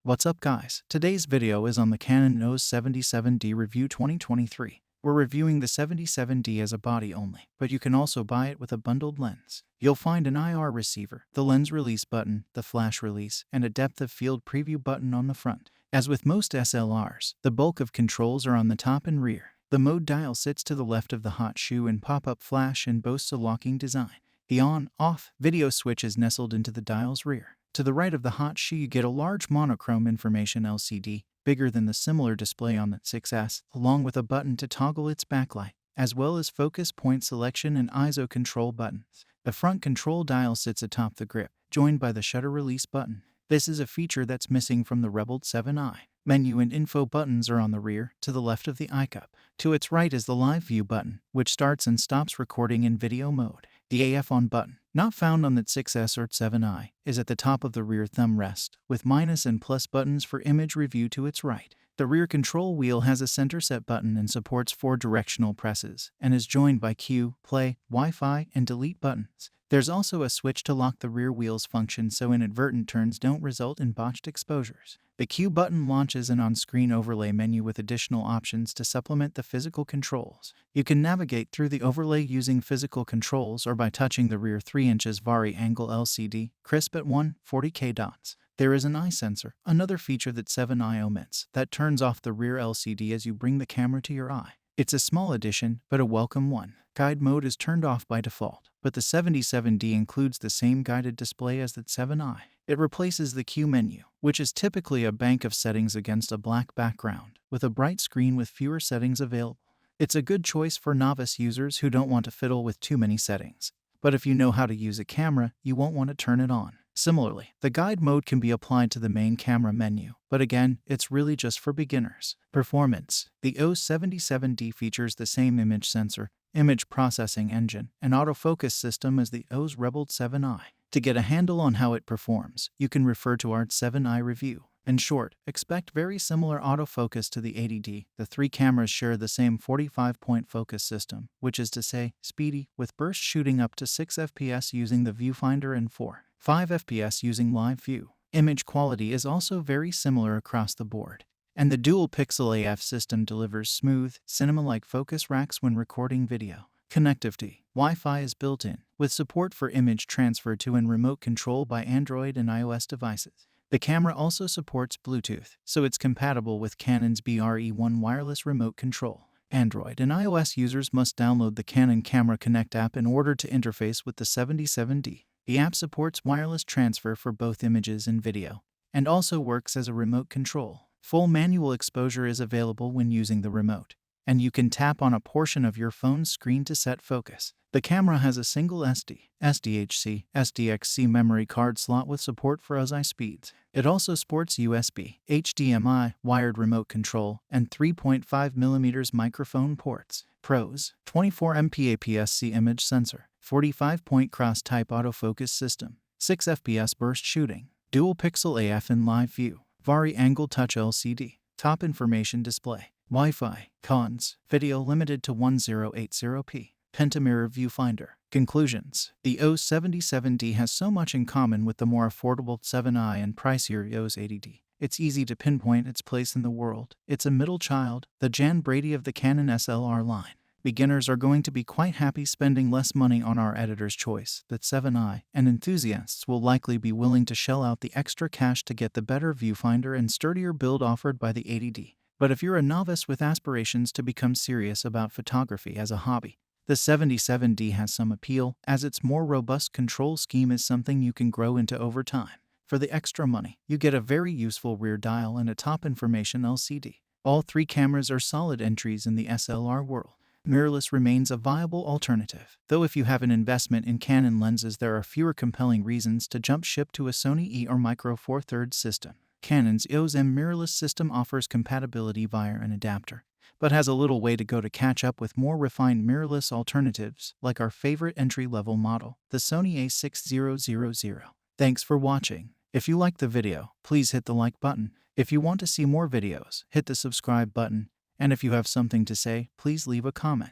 What's up guys? Today's video is on the Canon Eos 77D review 2023. We're reviewing the 77D as a body only, but you can also buy it with a bundled lens. You'll find an IR receiver, the lens release button, the flash release, and a depth of field preview button on the front. As with most SLRs, the bulk of controls are on the top and rear. The mode dial sits to the left of the hot shoe and pop-up flash and boasts a locking design. The on-off video switch is nestled into the dial's rear. To the right of the hot shoe you get a large monochrome information LCD, bigger than the similar display on the 6S, along with a button to toggle its backlight, as well as focus point selection and ISO control buttons. The front control dial sits atop the grip, joined by the shutter release button. This is a feature that's missing from the Rebel 7i. Menu and info buttons are on the rear, to the left of the iCup. To its right is the Live View button, which starts and stops recording in video mode. The AF on button, not found on the 6S or 7i, is at the top of the rear thumb rest, with minus and plus buttons for image review to its right. The rear control wheel has a center set button and supports 4 directional presses, and is joined by Q, play, Wi-Fi, and delete buttons. There's also a switch to lock the rear wheel's function so inadvertent turns don't result in botched exposures. The Q button launches an on-screen overlay menu with additional options to supplement the physical controls. You can navigate through the overlay using physical controls or by touching the rear 3" vari-angle LCD, crisp at 140K dots. There is an eye sensor, another feature that 7i omits, that turns off the rear LCD as you bring the camera to your eye. It's a small addition, but a welcome one. Guide mode is turned off by default, but the 77D includes the same guided display as the 7i. It replaces the Q menu, which is typically a bank of settings against a black background, with a bright screen with fewer settings available. It's a good choice for novice users who don't want to fiddle with too many settings. But if you know how to use a camera, you won't want to turn it on. Similarly, the guide mode can be applied to the main camera menu, but again, it's really just for beginners. Performance. The Eos 77D features the same image sensor, image processing engine, and autofocus system as the Eos Rebel 7i. To get a handle on how it performs, you can refer to our 7i review. In short, expect very similar autofocus to the 80D. The 3 cameras share the same 45-point focus system, which is to say, speedy, with burst shooting up to 6 FPS using the viewfinder and 4.5 FPS using live view. Image quality is also very similar across the board, and the dual-pixel AF system delivers smooth, cinema-like focus racks when recording video. Connectivity. Wi-Fi is built in, with support for image transfer to and remote control by Android and iOS devices. The camera also supports Bluetooth, so it's compatible with Canon's BRE1 wireless remote control. Android and iOS users must download the Canon Camera Connect app in order to interface with the 77D. The app supports wireless transfer for both images and video, and also works as a remote control. Full manual exposure is available when using the remote, and you can tap on a portion of your phone's screen to set focus. The camera has a single SDHC, SDXC memory card slot with support for ASI speeds. It also sports USB, HDMI, wired remote control, and 3.5mm microphone ports. Pros: 24MP APS-C image sensor, 45-point cross-type autofocus system, 6 FPS burst shooting, dual-pixel AF in live view, vari-angle touch LCD, top information display. Wi-Fi. Cons: video limited to 1080p. Pentamirror viewfinder. Conclusions. The Eos 77D has so much in common with the more affordable 7i and pricier Eos 80D. It's easy to pinpoint its place in the world. It's a middle child, the Jan Brady of the Canon SLR line. Beginners are going to be quite happy spending less money on our editor's choice, the 7i, and enthusiasts will likely be willing to shell out the extra cash to get the better viewfinder and sturdier build offered by the 80D. But if you're a novice with aspirations to become serious about photography as a hobby, the 77D has some appeal, as its more robust control scheme is something you can grow into over time. For the extra money, you get a very useful rear dial and a top information LCD. All 3 cameras are solid entries in the SLR world. Mirrorless remains a viable alternative, though if you have an investment in Canon lenses there are fewer compelling reasons to jump ship to a Sony E or Micro Four Thirds system. Canon's EOS M mirrorless system offers compatibility via an adapter, but has a little way to go to catch up with more refined mirrorless alternatives, like our favorite entry-level model, the Sony A6000. Thanks for watching. If you liked the video, please hit the like button. If you want to see more videos, hit the subscribe button. And if you have something to say, please leave a comment.